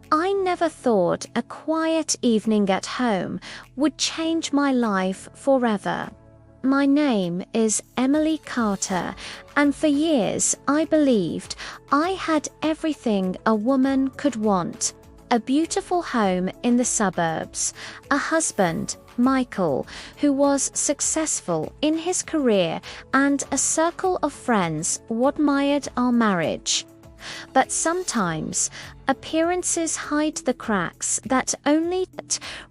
I never thought a quiet evening at home would change my life forever. My name is Emily Carter, and for years I believed I had everything a woman could want. A beautiful home in the suburbs, a husband, Michael, who was successful in his career, and a circle of friends who admired our marriage. But sometimes appearances hide the cracks that only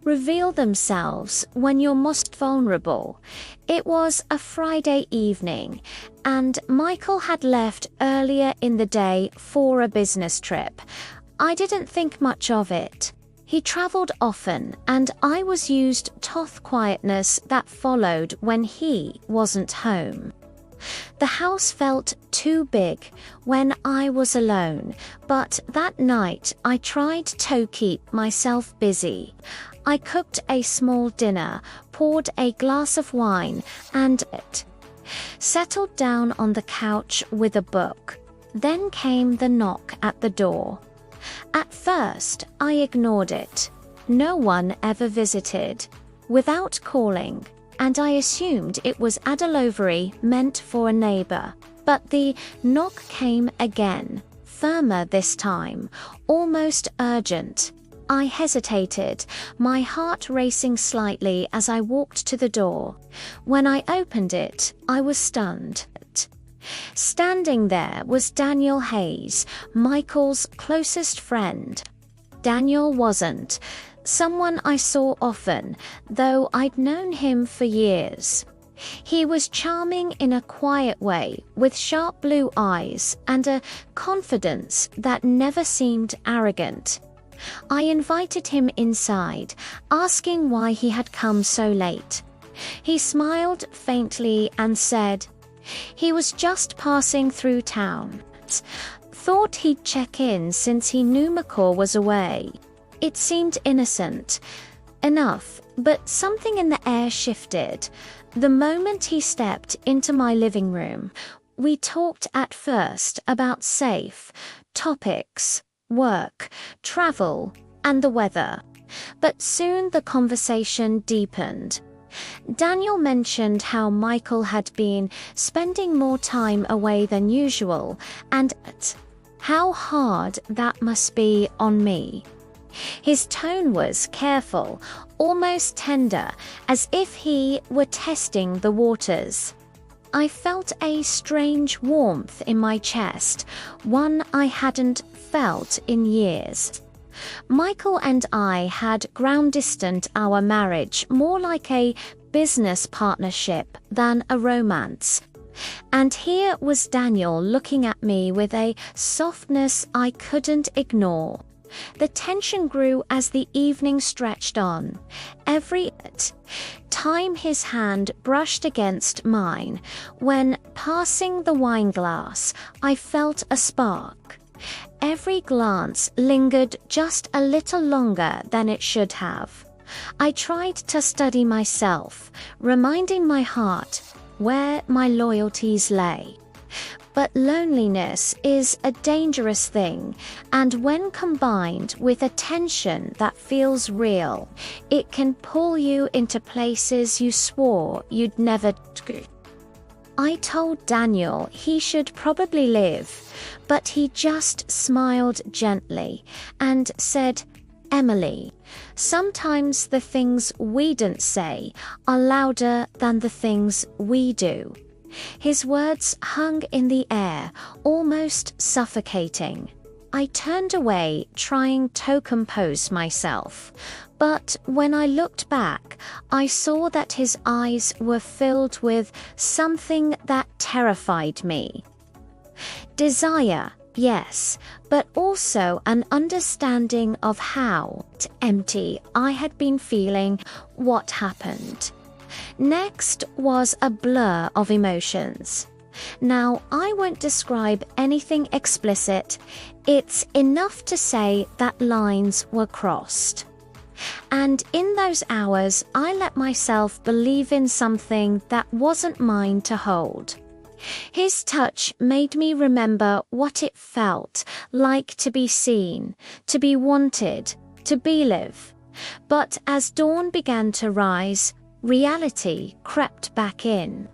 reveal themselves when you're most vulnerable. It was a Friday evening, and Michael had left earlier in the day for a business trip. I didn't think much of it. He traveled often, and I was used to the quietness that followed when he wasn't home. The house felt too big when I was alone, but that night I tried to keep myself busy. I cooked a small dinner, poured a glass of wine, and settled down on the couch with a book. Then came the knock at the door. At first, I ignored it. No one ever visited without calling, and I assumed it was a delivery meant for a neighbor. But the knock came again, firmer this time, almost urgent. I hesitated, my heart racing slightly as I walked to the door. When I opened it, I was stunned. Standing there was Daniel Hayes, Michael's closest friend. Daniel wasn't someone I saw often, though I'd known him for years. He was charming in a quiet way, with sharp blue eyes and a confidence that never seemed arrogant. I invited him inside, asking why he had come so late. He smiled faintly and said, he was just passing through town. Thought he'd check in since he knew McCall was away. It seemed innocent enough, but something in the air shifted. The moment he stepped into my living room, we talked at first about safe topics, work, travel, and the weather. But soon the conversation deepened. Daniel mentioned how Michael had been spending more time away than usual, and how hard that must be on me. His tone was careful, almost tender, as if he were testing the waters. I felt a strange warmth in my chest, one I hadn't felt in years. Michael and I had ground distant our marriage, more like a business partnership than a romance. And here was Daniel looking at me with a softness I couldn't ignore. The tension grew as the evening stretched on. Every time his hand brushed against mine, when passing the wine glass, I felt a spark. Every glance lingered just a little longer than it should have. I tried to study myself, reminding my heart where my loyalties lay. But loneliness is a dangerous thing, and when combined with a tension that feels real, it can pull you into places you swore you'd never go. I told Daniel he should probably live, but he just smiled gently and said, Emily, sometimes the things we don't say are louder than the things we do. His words hung in the air, almost suffocating. I turned away, trying to compose myself. But when I looked back, I saw that his eyes were filled with something that terrified me. Desire, yes, but also an understanding of how empty I had been feeling. What happened next was a blur of emotions. Now, I won't describe anything explicit. It's enough to say that lines were crossed. And in those hours, I let myself believe in something that wasn't mine to hold. His touch made me remember what it felt like to be seen, to be wanted, to be live. But as dawn began to rise, reality crept back in.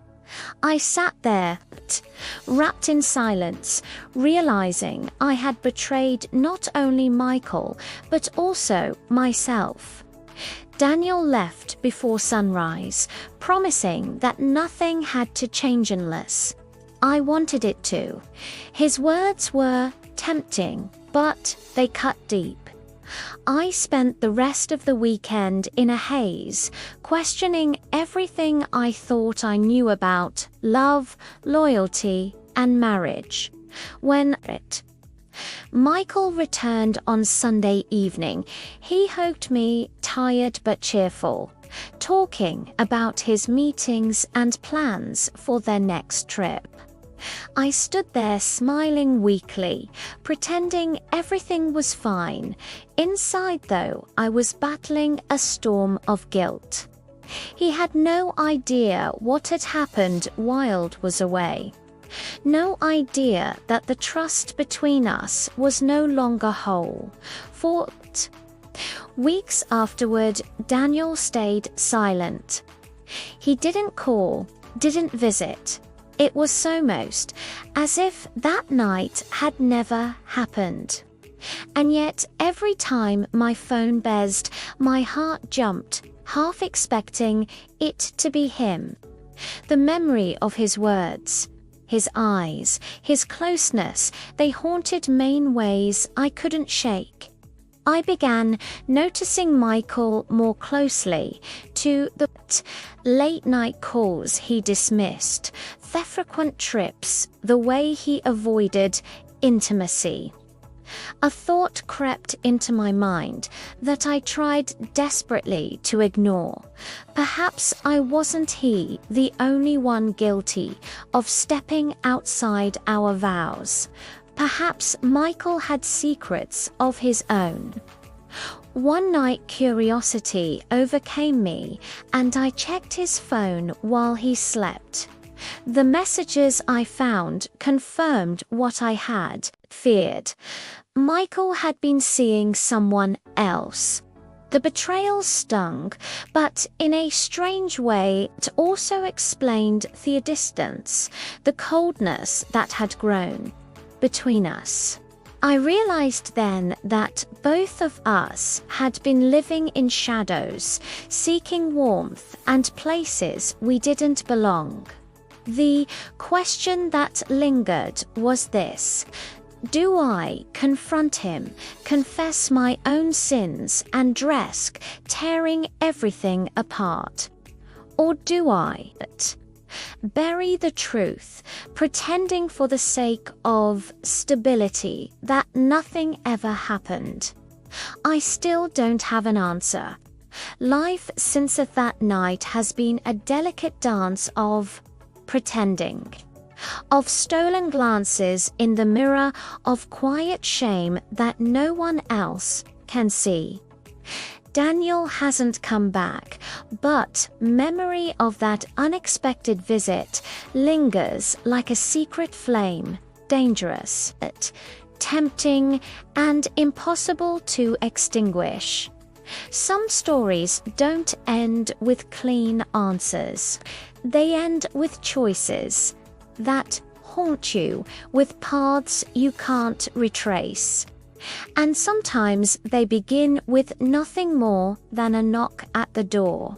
I sat there, wrapped in silence, realizing I had betrayed not only Michael, but also myself. Daniel left before sunrise, promising that nothing had to change unless I wanted it to. His words were tempting, but they cut deep. I spent the rest of the weekend in a haze, questioning everything I thought I knew about love, loyalty, and marriage. When Michael returned on Sunday evening, he hugged me, tired but cheerful, talking about his meetings and plans for their next trip. I stood there smiling weakly, pretending everything was fine. Inside, though, I was battling a storm of guilt. He had no idea what had happened while I was away. No idea that the trust between us was no longer whole. For weeks afterward, Daniel stayed silent. He didn't call, didn't visit. It was almost as if that night had never happened. And yet, every time my phone buzzed, my heart jumped, half expecting it to be him. The memory of his words, his eyes, his closeness, they haunted me in ways I couldn't shake. I began noticing Michael more closely, to the late-night calls he dismissed, the frequent trips, the way he avoided intimacy. A thought crept into my mind that I tried desperately to ignore. Perhaps I wasn't the only one guilty of stepping outside our vows. Perhaps Michael had secrets of his own. One night, curiosity overcame me, and I checked his phone while he slept. The messages I found confirmed what I had feared. Michael had been seeing someone else. The betrayal stung, but in a strange way it also explained the distance, the coldness that had grown between us. I realized then that both of us had been living in shadows, seeking warmth and places we didn't belong. The question that lingered was this: do I confront him, confess my own sins and risk tearing everything apart? Or do I bury the truth, pretending for the sake of stability that nothing ever happened? I still don't have an answer. Life since that night has been a delicate dance of pretending, of stolen glances in the mirror, of quiet shame that no one else can see. Daniel hasn't come back, but memory of that unexpected visit lingers like a secret flame, dangerous, tempting, and impossible to extinguish. Some stories don't end with clean answers. They end with choices that haunt you, with paths you can't retrace. And sometimes they begin with nothing more than a knock at the door.